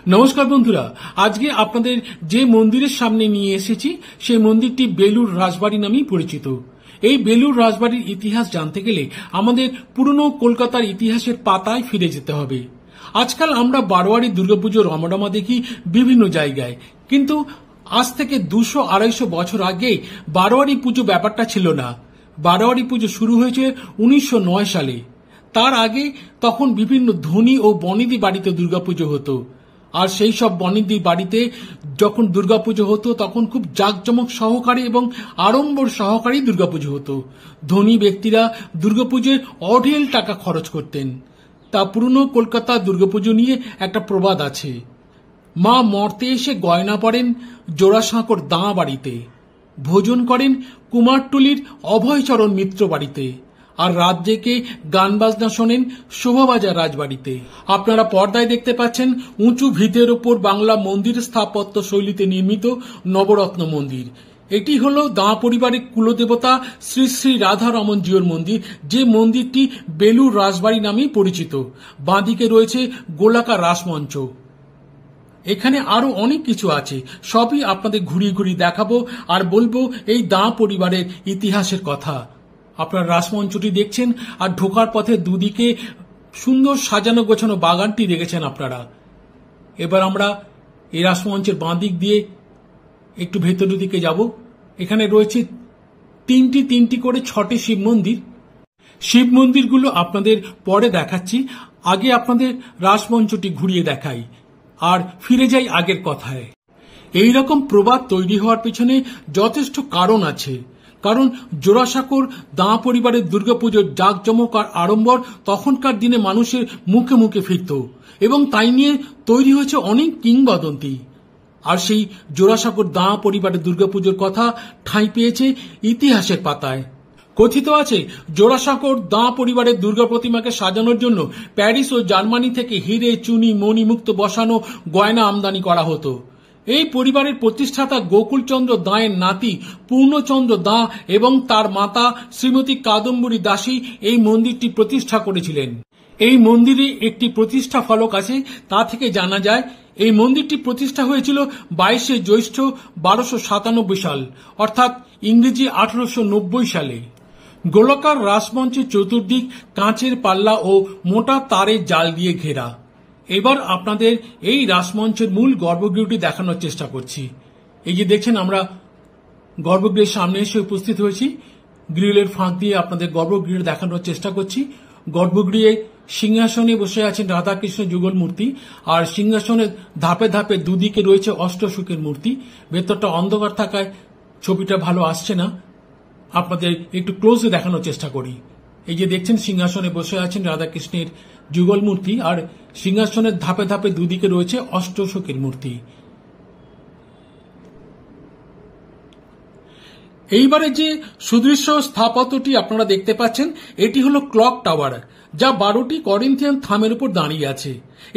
নমস্কার বন্ধুরা, আজকে আপনাদের যে মন্দিরের সামনে নিয়ে এসেছি সেই মন্দিরটি বেলুড় রাজবাড়ি নামেই পরিচিত। এই বেলুড় রাজবাড়ির ইতিহাস জানতে গেলে আমাদের পুরনো কলকাতার ইতিহাসের পাতায় ফিরে যেতে হবে। আজকাল আমরা বারোয়ারি দুর্গাপুজো রমরমা দেখি বিভিন্ন জায়গায়, কিন্তু আজ থেকে 200-250 বছর আগে বারোয়ারি পুজো ব্যাপারটা ছিল না। বারোয়ারি পুজো শুরু হয়েছে 1909 সালে। তার আগে তখন বিভিন্ন ধনী ও বনেদি বাড়িতে দুর্গাপুজো হতো, আর সেই সব বনেদি বাড়িতে যখন দুর্গাপুজো হতো তখন খুব জাঁকজমক সহকারী এবং আড়ম্বর সহকারী দুর্গাপুজো হতো। ধনী ব্যক্তিরা দুর্গাপুজোয় অঢেল টাকা খরচ করতেন। তা পুরনো কলকাতা দুর্গাপুজো নিয়ে একটা প্রবাদ আছে, মা মর্তে এসে গয়না পরেন জোড়াসাঁকোর দাঁ বাড়িতে, ভোজন করেন কুমারটুলির অভয়চরণ মিত্র বাড়িতে, আর রাত জেগে গান বাজনা শোনেন শোভাবাজার রাজবাড়িতে। আপনারা পর্দায় দেখতে পাচ্ছেন উঁচু ভিতের ওপর বাংলা মন্দির স্থাপত্য শৈলীতে নির্মিত নবরত্ন মন্দির। এটি হল দাঁ পরিবারের কুলদেবতা শ্রী শ্রী রাধারমন জিউর মন্দির, যে মন্দিরটি বেলুড় রাজবাড়ি নামেই পরিচিত। বাঁদিকে রয়েছে গোলাকার রাসমঞ্চ। এখানে আরো অনেক কিছু আছে, সবই আপনাদের ঘুরিয়ে ঘুরিয়ে দেখাবো আর বলবো এই দাঁ পরিবারের ইতিহাসের কথা। আপনারা রাসমঞ্চটি দেখছেন আর ঢোকার পথে দুদিকে সুন্দর সাজানো গোছানো বাগানটি দেখেছেন আপনারা। এবার আমরা এই রাসমঞ্চের বাঁ দিক দিয়ে একটু ভেতরের দিকে যাব। এখানে রয়েছে তিনটি করে 6টি শিব মন্দির। শিব মন্দিরগুলো আপনাদের পরে দেখাচ্ছি, আগে আপনাদের রাসমঞ্চটি ঘুরিয়ে দেখাই আর ফিরে যাই আগের কথায়। এই রকম প্রবাদ তৈরি হওয়ার পেছনে যথেষ্ট কারণ আছে, কারণ জোড়াসাঁকোর দাঁ পরিবারের দুর্গাপুজোর জাঁকজমক আর আড়ম্বর তখনকার দিনে মানুষের মুখে মুখে ফিরত, এবং তাই নিয়ে তৈরি হয়েছে অনেক কিংবদন্তি। আর সেই জোড়াসাঁকোর দাঁ পরিবারের দুর্গাপুজোর কথা ঠাঁই পেয়েছে ইতিহাসের পাতায়। কথিত আছে জোড়াসাঁকোর দাঁ পরিবারের দুর্গা প্রতিমাকে সাজানোর জন্য প্যারিস ও জার্মানি থেকে হিরে, চুনি, মণি মুক্ত বসানো গয়না আমদানি করা হতো। এই পরিবারের প্রতিষ্ঠাতা গোকুলচন্দ্র দাঁয়ের নাতি পূর্ণচন্দ্র দাঁ এবং তার মাতা শ্রীমতী কাদম্বরী দাসী এই মন্দিরটি প্রতিষ্ঠা করেছিলেন। এই মন্দিরে একটি প্রতিষ্ঠা ফলক আছে, তা থেকে জানা যায় এই মন্দিরটি প্রতিষ্ঠা হয়েছিল 22শে জ্যৈষ্ঠ 1297 সাল, অর্থাৎ ইংরেজি 1890 সালে। গোলাকার রাসমঞ্চের চতুর্দিক কাঁচের পাল্লা ও মোটা তারের জাল দিয়ে ঘেরা। এবার আপনাদের এই রাসমঞ্চের মূল গর্ভগৃহটি দেখানোর চেষ্টা করছি। এই যে দেখছেন, আমরা গর্ভগৃহের সামনে এসে উপস্থিত হয়েছি। গ্রিলের ফাঁক দিয়ে আপনাদের গর্ভগৃহ দেখানোর চেষ্টা করছি। গর্ভগৃহে সিংহাসনে বসে আছেন রাধাকৃষ্ণ যুগল মূর্তি, আর সিংহাসনের ধাপে ধাপে দুদিকে রয়েছে অষ্টসুখের মূর্তি। ভেতরটা অন্ধকার থাকায় ছবিটা ভালো আসছে না, আপনাদের একটু ক্লোজে দেখানোর চেষ্টা করি। এই যে দেখছেন, সিংহাসনে বসে আছেন রাধাকৃষ্ণের যুগল মূর্তি, আর সিংহাসনের ধাপে ধাপে দুদিকে রয়েছে অষ্টসুখের মূর্তি। এইবারে যে সুদৃশ্য স্থাপত্যটি আপনারা দেখতে পাচ্ছেন, এটি হলো ক্লক টাওয়ার, যা 12টি করিন্থিয়ান থামের উপর দাঁড়িয়ে আছে।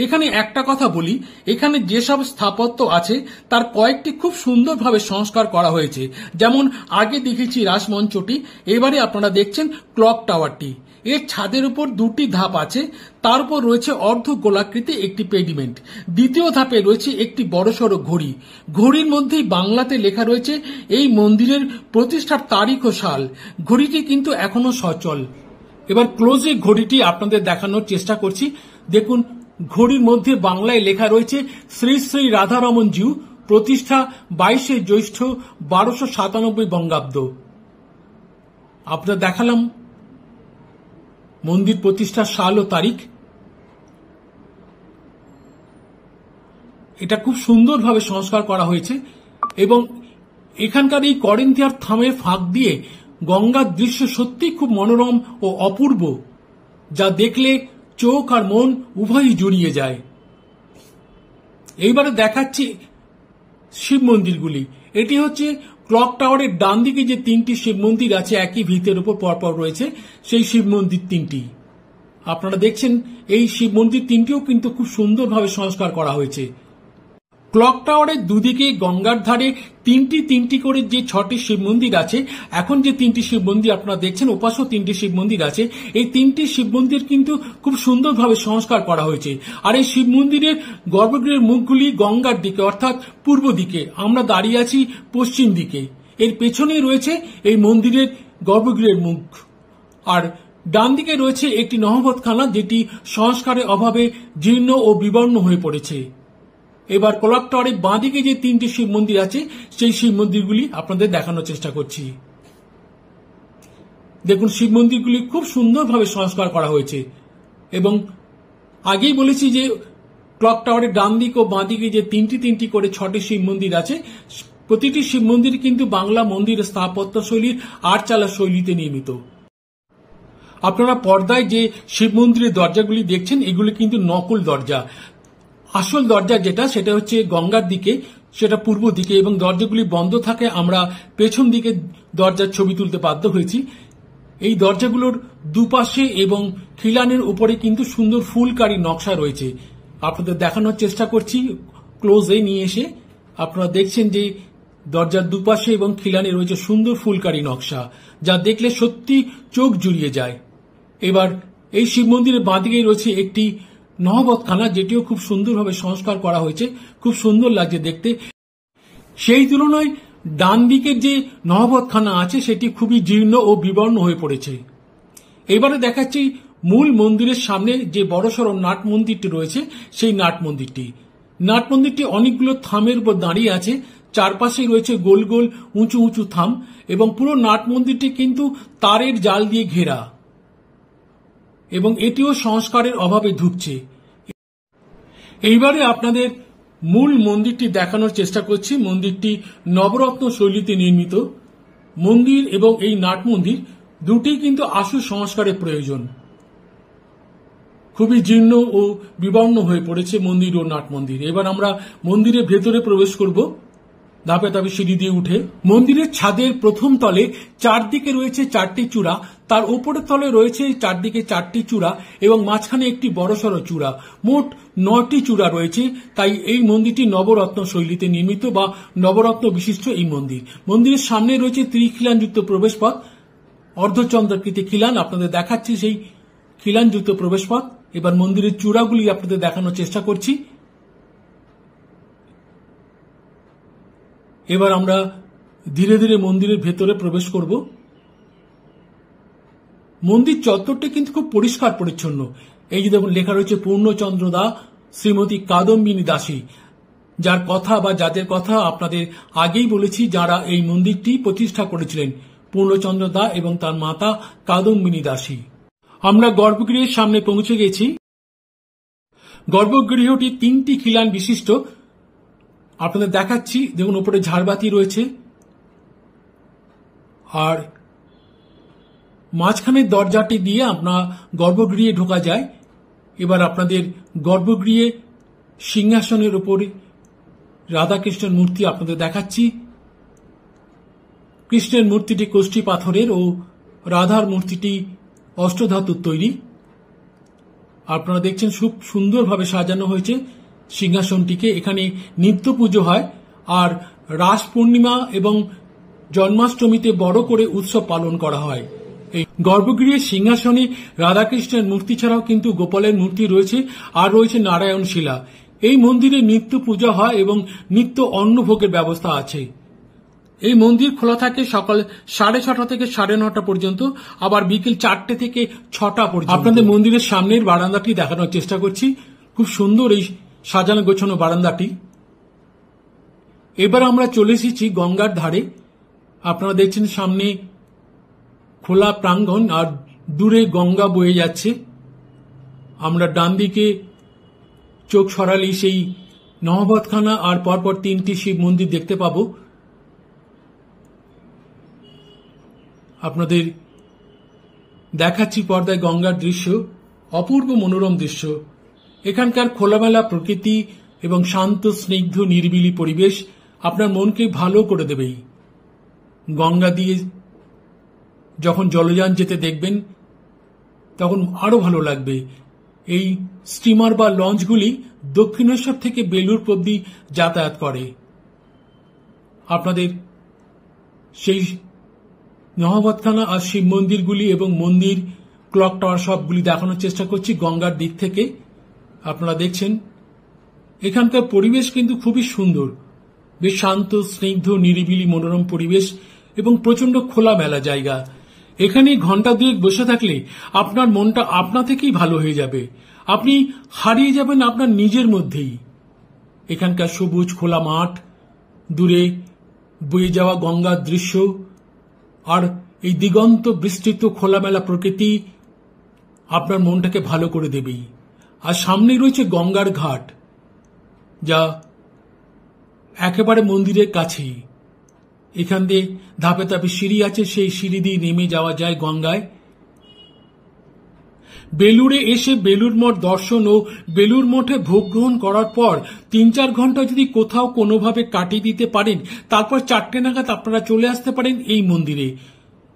এখানে একটা কথা বলি, এখানে যেসব স্থাপত্য আছে তার কয়েকটি খুব সুন্দরভাবে সংস্কার করা হয়েছে। যেমন আগে দেখেছি রাসমঞ্চটি, এবারে আপনারা দেখছেন ক্লক টাওয়ারটি। এর ছাদের উপর 2টি ধাপ আছে, তার উপর রয়েছে অর্ধ গোলাকৃতি একটি পেডিমেন্ট। দ্বিতীয় ধাপে রয়েছে একটি বড়সড় ঘড়ি। ঘড়ির মধ্যেই বাংলাতে লেখা রয়েছে এই মন্দিরের প্রতিষ্ঠার তারিখ ও সাল। ঘড়িটি কিন্তু এখনো সচল। এবার ক্লোজে ঘড়িটি আপনাদের দেখানোর চেষ্টা করছি। দেখুন, ঘড়ির মধ্যে বাংলায় লেখা রয়েছে শ্রী শ্রী রাধারমন জিউ, প্রতিষ্ঠা 22শে জ্যৈষ্ঠ 1297 বঙ্গাব্দ। আপনাদের দেখালাম মন্দির প্রতিষ্ঠার সাল ও তারিখ। এটা খুব সুন্দরভাবে সংস্কার করা হয়েছে, এবং এখানকার এই করিন্থিয়ার থামের ফাঁক দিয়ে গঙ্গার দৃশ্য সত্যি খুব মনোরম ও অপূর্ব, যা দেখলে চোখ আর মন উভয়ই জুড়িয়ে যায়। এইবারে দেখাচ্ছি শিব মন্দিরগুলি। এটি হচ্ছে ক্লক টাওয়ারের ডান দিকে যে 3টি শিব মন্দির আছে, একই ভিতের উপর পরপর রয়েছে, সেই শিব মন্দির 3টি আপনারা দেখছেন। এই শিব মন্দির 3টিও কিন্তু খুব সুন্দরভাবে সংস্কার করা হয়েছে। ক্লক টাওয়ারের দুদিকে গঙ্গার ধারে তিনটি করে যে 6টি শিব মন্দির আছে, এখন যে 3টি শিব মন্দির আপনারা দেখছেন, ওপাশেও 3টি শিব মন্দির আছে। এই 3টি শিব মন্দির কিন্তু খুব সুন্দরভাবে সংস্কার করা হয়েছে। আর এই শিব মন্দিরের গর্ভগৃহের মুখগুলি গঙ্গার দিকে, অর্থাৎ পূর্ব দিকে। আমরা দাঁড়িয়ে আছি পশ্চিম দিকে। এর পেছনেই রয়েছে এই মন্দিরের গর্ভগৃহের মুখ। আর ডান দিকে রয়েছে একটি নহবতখানা, যেটি সংস্কারের অভাবে জীর্ণ ও বিবর্ণ হয়ে পড়েছে। এবার ক্লক টাওয়ারের বাঁ দিকে যে 3টি শিব মন্দির আছে, সেই শিব মন্দিরগুলি আপনাদের দেখানোর চেষ্টা করছি। দেখুন, শিব মন্দিরগুলি খুব সুন্দরভাবে সংস্কার করা হয়েছে। এবং আগেই বলেছি যে ক্লক টাওয়ারের ডান দিক ও বাঁ দিকে যে তিনটি করে 6টি শিব মন্দির আছে, প্রতিটি শিব মন্দির কিন্তু বাংলা মন্দিরের স্থাপত্য শৈলীর আটচালা শৈলীতে নির্মিত। আপনারা পর্দায় যে শিব মন্দিরের দরজাগুলি দেখছেন, এগুলি কিন্তু নকল দরজা। আসল দরজা যেটা, সেটা হচ্ছে গঙ্গার দিকে, সেটা পূর্ব দিকে, এবং দরজাগুলি বন্ধ থাকে। আমরা পেছন দিকে দরজার ছবি তুলতে বাধ্য হয়েছি। এই দরজাগুলোর দুপাশে এবং খিলানের উপরে কিন্তু সুন্দর ফুলকারী নকশা রয়েছে। আপনাদের দেখানোর চেষ্টা করছি ক্লোজে নিয়ে এসে। আপনারা দেখছেন যে দরজার দুপাশে এবং খিলানে রয়েছে সুন্দর ফুলকারী নকশা, যা দেখলে সত্যি চোখ জুড়িয়ে যায়। এবার এই শিব মন্দিরের বাঁদিকেই রয়েছে একটি নহবতখানা, যেটিও খুব সুন্দরভাবে সংস্কার করা হয়েছে, খুব সুন্দর লাগছে দেখতে। সেই তুলনায় ডান দিকের যে নহবতখানা আছে, সেটি খুবই জীর্ণ ও বিবর্ণ হয়ে পড়েছে। এবারে দেখাচ্ছি মূল মন্দিরের সামনে যে বড়সড় নাট মন্দিরটি রয়েছে, সেই নাট মন্দিরটি। নাট মন্দিরটি অনেকগুলো থামের উপর দাঁড়িয়ে আছে। চারপাশে রয়েছে গোল গোল উঁচু উঁচু থাম, এবং পুরো নাট মন্দিরটি কিন্তু তারের জাল দিয়ে ঘেরা, এবং এটিও সংস্কারের অভাবে ধুঁকছে। এইবারে আপনাদের মূল মন্দিরটি দেখানোর চেষ্টা করছি। মন্দিরটি নবরত্ন শৈলীতে নির্মিত। মন্দির এবং এই নাট মন্দির দুটি কিন্তু আশু সংস্কারের প্রয়োজন। খুবই জীর্ণ ও বিবর্ণ হয়ে পড়েছে মন্দির ও নাট মন্দির। এবার আমরা মন্দিরের ভেতরে প্রবেশ করব ধাপে ধাপে সিঁড়ি দিয়ে উঠে। মন্দিরের ছাদের প্রথম তলে চারদিকে রয়েছে 4টি চূড়া, তার উপরের তলে রয়েছে চারদিকে 4টি চূড়া, এবং মাঝখানে একটি বড়সড় চূড়া। মোট 9টি চূড়া রয়েছে। তাই এই মন্দিরটি নবরত্ন শৈলীতে নির্মিত বা নবরত্ন বিশিষ্ট এই মন্দির। মন্দিরের সামনে রয়েছে ত্রিখিলানযুক্ত প্রবেশপথ, অর্ধচন্দ্রাকৃতি খিলান। আপনাদের দেখাচ্ছি সেই খিলানযুক্ত প্রবেশপথ। এবার মন্দিরের চূড়াগুলি আপনাদের দেখানোর চেষ্টা করছি। এবার আমরা ধীরে ধীরে মন্দিরের ভেতরে প্রবেশ করব। মন্দির চত্বরটি কিন্তু খুব পরিষ্কার পরিচ্ছন্ন। এই যে দেখুন, লেখা রয়েছে পূর্ণচন্দ্র দা, শ্রীমতী কাদম্বিনী দাসী, যার কথা বা যাদের কথা আপনাদের আগেই বলেছি, যারা এই মন্দিরটি প্রতিষ্ঠা করেছিলেন, পূর্ণচন্দ্র দা এবং তার মাতা কাদম্বিনী দাসী। আমরা গর্ভগৃহের সামনে পৌঁছে গেছি। গর্ভগৃহটি 3টি খিলান বিশিষ্ট। আপনাদের দেখাচ্ছি, দেখুন উপরে ঝাড়বাতি রয়েছে, আর মাঝখানের দরজাটি দিয়ে আপনার গর্ভগৃহে ঢোকা যায়। এবার আপনাদের গর্ভগৃহে সিংহাসনের উপরে রাধাকৃষ্ণের মূর্তি আপনাদের দেখাচ্ছি। কৃষ্ণের মূর্তিটি কোষ্ঠী পাথরের ও রাধার মূর্তিটি অষ্টধাতুর তৈরি। আপনারা দেখছেন খুব সুন্দরভাবে সাজানো হয়েছে সিংহাসনটিকে। এখানে নিত্য পুজো হয়, আর রাস পূর্ণিমা এবং জন্মাষ্টমীতে বড় করে উৎসব পালন করা হয়। এই গর্ভগৃহের সিংহাসনে রাধাকৃষ্ণের মূর্তি ছাড়াও কিন্তু গোপালের মূর্তি রয়েছে, আর রয়েছে নারায়ণ শিলা। এই মন্দিরে নিত্য পূজা হয় এবং নিত্য অন্নভোগের ব্যবস্থা আছে। এই মন্দির খোলা থাকে সকাল 6:30 থেকে 9:30 পর্যন্ত, আবার বিকেল 4টে থেকে 6টা পর্যন্ত। আপনাদের মন্দিরের সামনের বারান্দাটি দেখানোর চেষ্টা করছি। খুব সুন্দর এই সাজানো গোছানো বারান্দাটি। এবার আমরা চলে এসেছি গঙ্গার ধারে। আপনারা দেখছেন সামনে খোলা প্রাঙ্গণ, আর দূরে গঙ্গা বয়ে যাচ্ছে। আমরা ডান দিকে চোখ সরালেই সেই নহবতখানা আর পরপর 3টি শিব মন্দির দেখতে পাবো। আপনাদের দেখাচ্ছি পর্দায় গঙ্গার দৃশ্য, অপূর্ব মনোরম দৃশ্য। এখানকার খোলামেলা প্রকৃতি এবং শান্ত স্নিগ্ধ নিরিবিলি পরিবেশ আপনার মনকে ভালো করে দেবেই। গঙ্গা দিয়ে যখন জলযান যেতে দেখবেন, তখন আরো ভালো লাগবে। এই স্টিমার বা লঞ্চগুলি দক্ষিণেশ্বর থেকে বেলুর অবধি যাতায়াত করে। আপনাদের সেই নহবতখানা আর শিব মন্দিরগুলি এবং মন্দির, ক্লক টাওয়ার সবগুলি দেখানোর চেষ্টা করছি গঙ্গার দিক থেকে। আপনারা দেখছেন এখানকার পরিবেশ কিন্তু খুবই সুন্দর, বেশ শান্ত, স্নিগ্ধ, নিরিবিলি, মনোরম পরিবেশ এবং প্রচন্ড খোলামেলা জায়গা। এখানে ঘন্টা দুয়েক বসে থাকলে আপনার মনটা আপনা থেকেই ভালো হয়ে যাবে, আপনি হারিয়ে যাবেন আপনার নিজের মধ্যেই। এখানকার সবুজ খোলা মাঠ, দূরে বয়ে যাওয়া গঙ্গার দৃশ্য আর এই দিগন্ত বিস্তৃত খোলামেলা প্রকৃতি আপনার মনটাকে ভালো করে দেবেই। আর সামনেই রয়েছে গঙ্গার ঘাট, যা একেবারে মন্দিরের কাছেই। এখান দিয়ে ধাপে ধাপে সিঁড়ি আছে, সেই সিঁড়ি দিয়ে নেমে যাওয়া যায় গঙ্গায়। বেলুড়ে এসে বেলুর মঠ দর্শন ও বেলুর মঠে ভোগ গ্রহণ করার পর 3-4 ঘন্টা যদি কোথাও কোনোভাবে কাটিয়ে দিতে পারেন, তারপর 4টে নাগাদ আপনারা চলে আসতে পারেন এই মন্দিরে।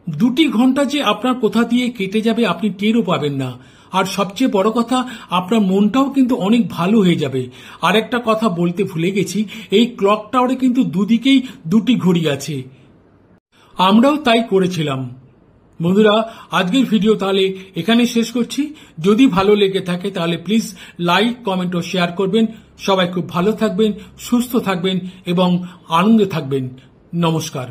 2 ঘন্টা যে আপনার কোথা দিয়ে কেটে যাবে আপনি টেরও পাবেন না। আর সবচেয়ে বড় কথা, আপনার মনটাও কিন্তু অনেক ভালো হয়ে যাবে। আর একটা কথা বলতে ভুলে গেছি, এই ক্লক টাওয়ারে কিন্তু দুদিকেই 2টি ঘড়ি আছে। আমরাও তাই করেছিলাম। বন্ধুরা, আজকের ভিডিও তাহলে এখানে শেষ করছি। যদি ভালো লেগে থাকে তাহলে প্লিজ লাইক, কমেন্ট ও শেয়ার করবেন। সবাই খুব ভালো থাকবেন, সুস্থ থাকবেন এবং আনন্দে থাকবেন। নমস্কার।